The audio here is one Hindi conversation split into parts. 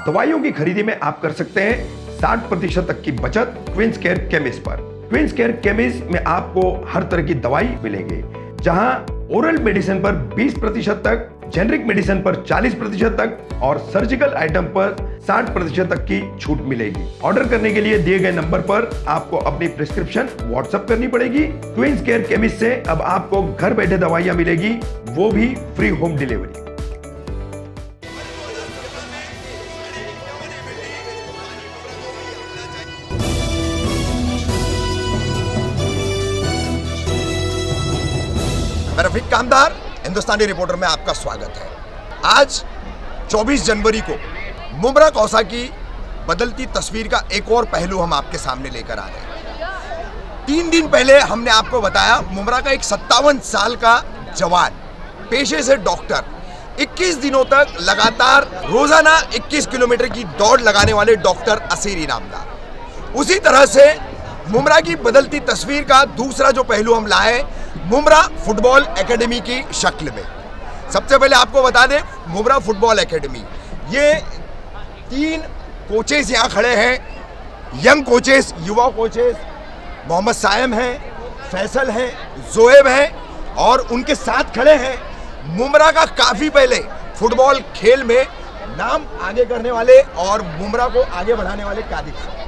दवाइयों की खरीदी में आप कर सकते हैं 60% तक की बचत क्वींस केयर केमिस्ट पर। क्वींस केयर केमिस्ट में आपको हर तरह की दवाई मिलेगी, जहां ओरल मेडिसिन पर 20% तक, जेनरिक मेडिसिन पर 40% तक और सर्जिकल आइटम पर 60% तक की छूट मिलेगी। ऑर्डर करने के लिए दिए गए नंबर पर आपको अपनी प्रिस्क्रिप्शन व्हाट्सएप करनी पड़ेगी। क्वींस केयर केमिस्ट से अब आपको घर बैठे दवाइयां मिलेगी, वो भी फ्री होम डिलीवरी। मैं रफीक कामदार, हिंदुस्तानी रिपोर्टर में आपका स्वागत है। आज 24 जनवरी को मुमरा कौसा की बदलती तस्वीर का एक और पहलू हम आपके सामने लेकर आ रहे हैं। 3 दिन पहले हमने आपको बताया मुमरा का एक 57 साल का जवान, पेशे से डॉक्टर, 21 दिनों तक लगातार रोजाना 21 किलोमीटर की दौड़ लगाने वाले डॉक्टर असीर इनामदार। उसी तरह से मुमरा की बदलती तस्वीर का दूसरा जो पहलू हम लाए, मुमरा फुटबॉल एकेडमी की शक्ल में। सबसे पहले आपको बता दें, मुमरा फुटबॉल एकेडमी, ये 3 कोचेस यहाँ खड़े हैं, यंग कोचेस, युवा कोचेस। मोहम्मद सायम हैं, फैसल हैं, जोएब हैं और उनके साथ खड़े हैं मुमरा का काफ़ी पहले फुटबॉल खेल में नाम आगे करने वाले और मुमरा को आगे बढ़ाने वाले कादिर सर।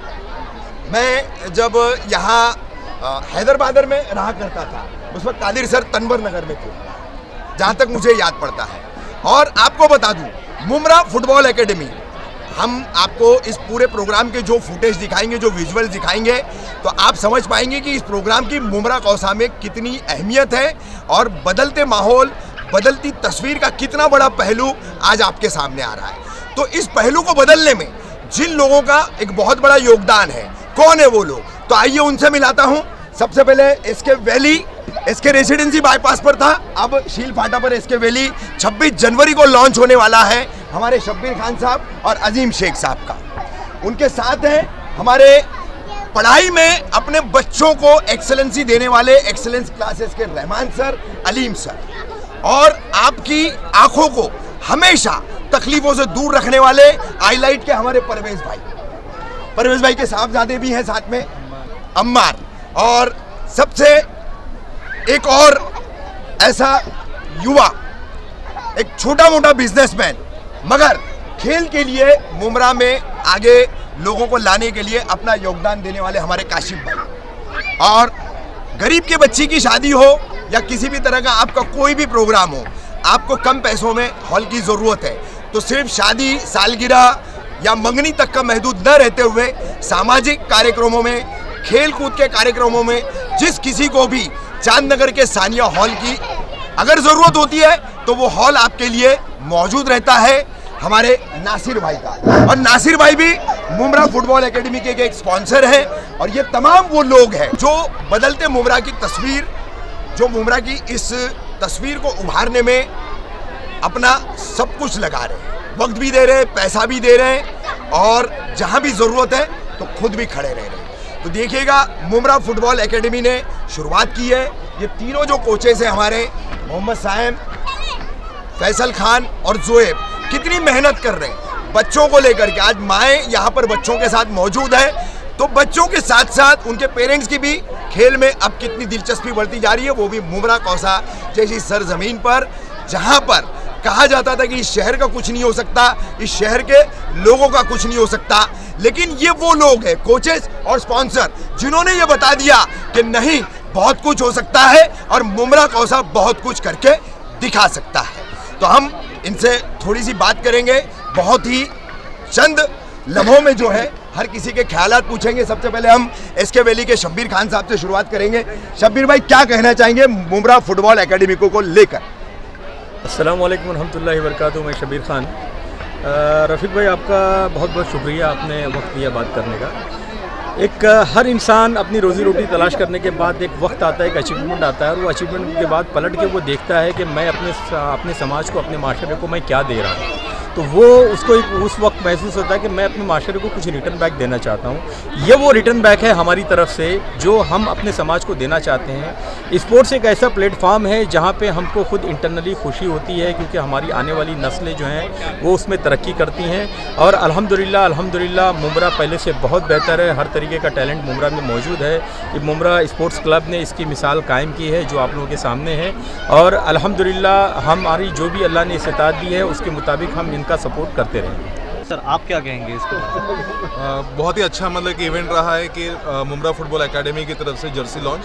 मैं जब यहाँ हैदराबाद में रहा करता था, उस वक्त कादिर सर तनवर नगर में थे, जहाँ तक मुझे याद पड़ता है। और आपको बता दूँ, मुमरा फुटबॉल एकेडमी, हम आपको इस पूरे प्रोग्राम के जो फुटेज दिखाएंगे, जो विजुअल दिखाएंगे, तो आप समझ पाएंगे कि इस प्रोग्राम की मुमरा कौसा में कितनी अहमियत है और बदलते माहौल, बदलती तस्वीर का कितना बड़ा पहलू आज आपके सामने आ रहा है। तो इस पहलू को बदलने में जिन लोगों का एक बहुत बड़ा योगदान है, कौन है वो लोग, तो आइए उनसे मिलाता हूँ। सबसे पहले SK Valley, SK Residency bypass पर था, अब शील फाटा पर एसके वैली 26 जनवरी को लॉन्च होने वाला है हमारे शब्बीर खान साहब और अजीम शेख साहब का। उनके साथ हैं हमारे पढ़ाई में अपने बच्चों को एक्सेलेंसी देने वाले एक्सेलेंस क्लासेस के रहमान सर, अलीम सर, और आपकी आंखों को हमेशा तकलीफों से दूर रखने वाले आईलाइट के हमारे परवेज भाई के साहबजादे भी हैं साथ में, अम्मार। और सबसे एक और ऐसा युवा, एक छोटा मोटा बिजनेसमैन, मगर खेल के लिए मुमरा में आगे लोगों को लाने के लिए अपना योगदान देने वाले हमारे काशिफ भाई। और गरीब के बच्ची की शादी हो या किसी भी तरह का आपका कोई भी प्रोग्राम हो, आपको कम पैसों में हॉल की ज़रूरत है, तो सिर्फ शादी, सालगिरह या मंगनी तक का महदूद न रहते हुए सामाजिक कार्यक्रमों में, खेल कूद के कार्यक्रमों में जिस किसी को भी चांदनगर के सानिया हॉल की अगर ज़रूरत होती है, तो वो हॉल आपके लिए मौजूद रहता है हमारे नासिर भाई का। और नासिर भाई भी मुमरा फुटबॉल एकेडमी के एक स्पॉन्सर हैं। और ये तमाम वो लोग हैं जो बदलते मुमरा की तस्वीर, जो मुमरा की इस तस्वीर को उभारने में अपना सब कुछ लगा रहे हैं, वक्त भी दे रहे हैं, पैसा भी दे रहे हैं, और जहां भी ज़रूरत है तो खुद भी खड़े रह रहे हैं। तो देखिएगा, मुमरा फुटबॉल एकेडमी ने शुरुआत की है। ये तीनों जो कोचेस हैं हमारे, मोहम्मद सायम, फैसल खान और जोएब, कितनी मेहनत कर रहे हैं बच्चों को लेकर के। आज माएँ यहाँ पर बच्चों के साथ मौजूद है, तो बच्चों के साथ साथ उनके पेरेंट्स की भी खेल में अब कितनी दिलचस्पी बढ़ती जा रही है, वो भी मुमरा कौसा जैसी सरजमीन पर, जहाँ पर कहा जाता था कि इस शहर का कुछ नहीं हो सकता, इस शहर के लोगों का कुछ नहीं हो सकता, लेकिन ये वो लोग हैं, कोचेस और स्पॉन्सर, जिन्होंने ये बता दिया कि नहीं, बहुत कुछ हो सकता है और मुमरा कौसा बहुत कुछ करके दिखा सकता है। तो हम इनसे थोड़ी सी बात करेंगे, बहुत ही चंद लम्हों में जो है हर किसी के ख्यालात पूछेंगे। सबसे पहले हम एसके वैली के शब्बीर खान साहब से शुरुआत करेंगे। शब्बीर भाई, क्या कहना चाहेंगे मुमरा फुटबॉल एकेडमी को लेकर? अस्सलाम वालेकुम रहमतुल्लाहि व बरकातुहू। मैं शब्बीर खान। रफ़ीक भाई, आपका बहुत बहुत शुक्रिया, आपने वक्त दिया बात करने का। एक हर इंसान अपनी रोज़ी रोटी तलाश करने के बाद एक वक्त आता है, एक अचीवमेंट आता है, और वो अचीवमेंट के बाद पलट के वो देखता है कि मैं अपने समाज को, अपने माशरे को मैं क्या दे रहा हूँ। तो वो उसको एक उस वक्त महसूस होता है कि मैं अपने माशरे को कुछ रिटर्न बैक देना चाहता हूँ। ये वो रिटर्न बैक है हमारी तरफ से जो हम अपने समाज को देना चाहते हैं। स्पोर्ट्स एक ऐसा प्लेटफॉर्म है जहाँ पे हमको खुद इंटरनली खुशी होती है क्योंकि हमारी आने वाली नस्लें जो हैं वो उसमें तरक्की करती हैं और अल्हम्दुलिल्लाह मुमरा पहले से बहुत बेहतर है। हर तरीके का टैलेंट मुमरा में मौजूद है। कि मुमरा स्पोर्ट्स क्लब ने इसकी मिसाल कायम की है जो आप लोगों के सामने है और अल्हम्दुलिल्लाह हमारी जो भी अल्लाह ने इस्तात दी है उसके मुताबिक हम इनका सपोर्ट करते रहेंगे। सर आप क्या कहेंगे इसको? बहुत ही अच्छा मतलब कि इवेंट रहा है कि मुमरा फुटबॉल एकेडमी की तरफ से jersey launch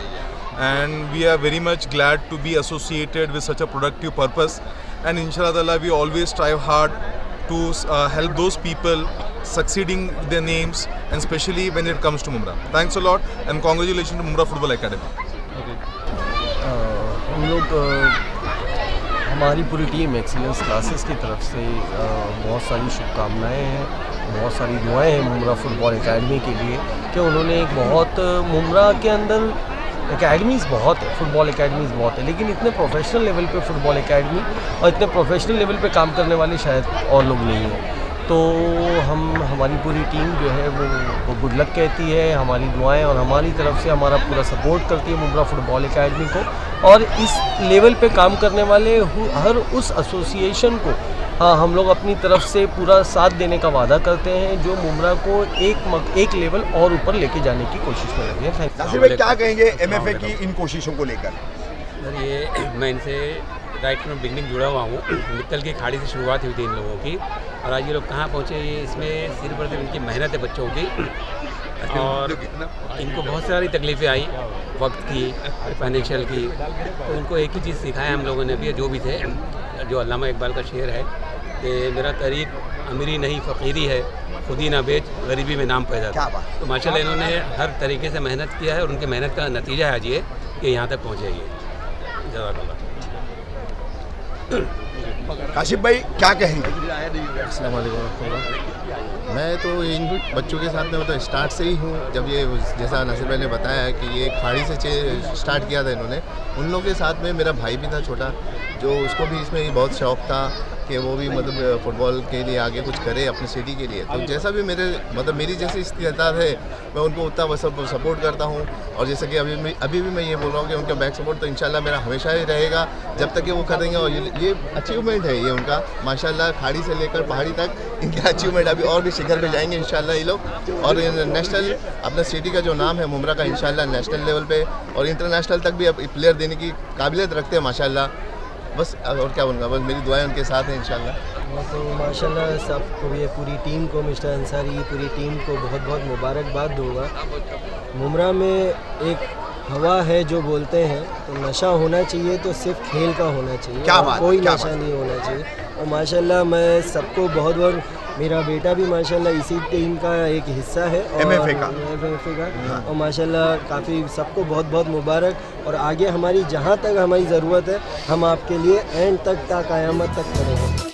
and we are very much glad to be associated with such a productive purpose and इंशाल्लाह ताला we always strive hard to help those people succeeding their names and especially when it comes to Mumra. Thanks a lot and congratulations to Mumra Football Academy. हम लोग हमारी पूरी टीम एक्सीलेंस क्लासेस की तरफ से बहुत सारी शुभकामनाएं हैं, बहुत सारी दुआएं हैं मुमरा फुटबॉल एकेडमी के लिए कि उन्होंने एक बहुत मुमरा के अंदर एकेडमीज़ बहुत है, फुटबॉल एकेडमीज़ बहुत है, लेकिन इतने प्रोफेशनल लेवल पे फुटबॉल एकेडमी और इतने प्रोफेशनल लेवल पे काम करने वाले शायद और लोग नहीं हैं। तो हमारी पूरी टीम जो है वो गुड लक कहती है, हमारी दुआएं और हमारी तरफ से हमारा पूरा सपोर्ट करती है मुमरा फुटबॉल एकेडमी को और इस लेवल पे काम करने वाले हर उस एसोसिएशन को हाँ हम लोग अपनी तरफ से पूरा साथ देने का वादा करते हैं जो मुमरा को एक लेवल और ऊपर लेके जाने की कोशिश में लगे हैं। नासिर भाई क्या कहेंगे एमएफए की इन कोशिशों को लेकर? सर ये मैं इनसे राइट फ्रॉम बिगनिंग जुड़ा हुआ हूँ। मित्तल की खाड़ी से शुरुआत हुई थी इन लोगों की और आज ये लोग कहाँ पहुँचे ये इसमें सिर पर इनकी मेहनत है बच्चों की और इनको बहुत सारी तकलीफ़ें आई वक्त की, फाइनेंशियल की, तो इनको एक ही चीज़ सिखाया हम लोगों ने भी जो भी थे, जो अल्लामा इकबाल का शेर है कि मेरा तरीक़ अमीरी नहीं फ़कीरी है, खुद ही ना बेच गरीबी में नाम पैदा था। तो माशाल्लाह इन्होंने हर तरीके से मेहनत किया है और उनकी मेहनत का नतीजा है आज ये कि यहाँ तक पहुँचे ये। जज़ाकल्लाह। काशिफ भाई क्या कहेंगे? अस्सलाम वालेकुम। मैं तो इन बच्चों के साथ में मतलब स्टार्ट से ही हूँ। जब ये जैसा नासिर भाई ने बताया कि ये खाड़ी से स्टार्ट किया था इन्होंने, उन लोगों के साथ में मेरा भाई भी था छोटा जो उसको भी इसमें बहुत शौक़ था कि वो भी मतलब फुटबॉल के लिए आगे कुछ करे अपनी सिटी के लिए। तो जैसा भी मेरी जैसी इस्तेताद है मैं उनको उतना बस सपोर्ट करता हूँ और जैसा कि अभी भी मैं ये बोल रहा हूँ कि उनका बैक सपोर्ट तो इंशाल्लाह मेरा हमेशा ही रहेगा जब तक कि वो करेंगे। और ये अचीवमेंट है ये उनका माशाल्लाह, खाड़ी से लेकर पहाड़ी तक इनका अचीवमेंट अभी और भी शिखर पे जाएंगे इंशाल्लाह ये लोग और नेशनल अपना सिटी का जो नाम है मुमरा का इंशाल्लाह नेशनल लेवल पे और इंटरनेशनल तक भी अब प्लेयर देने की काबिलियत रखते हैं माशाल्लाह। बस और क्या बोलूँगा, बस मेरी दुआएं उनके साथ हैं इंशाल्लाह। तो माशाल्लाह सबको, ये पूरी टीम को, मिस्टर अंसारी पूरी टीम को बहुत बहुत मुबारकबाद दूंगा। मुमरा में एक हवा है जो बोलते हैं तो नशा होना चाहिए तो सिर्फ खेल का होना चाहिए, क्या बात, कोई क्या नशा बात। नहीं होना चाहिए। और माशाल्लाह मैं सबको बहुत बहुत, मेरा बेटा भी माशाल्लाह इसी टीम का एक हिस्सा है MFA का। और माशाल्लाह काफ़ी सबको बहुत बहुत मुबारक और आगे हमारी जहाँ तक हमारी ज़रूरत है हम आपके लिए एंड तक क़यामत तक खड़े हैं।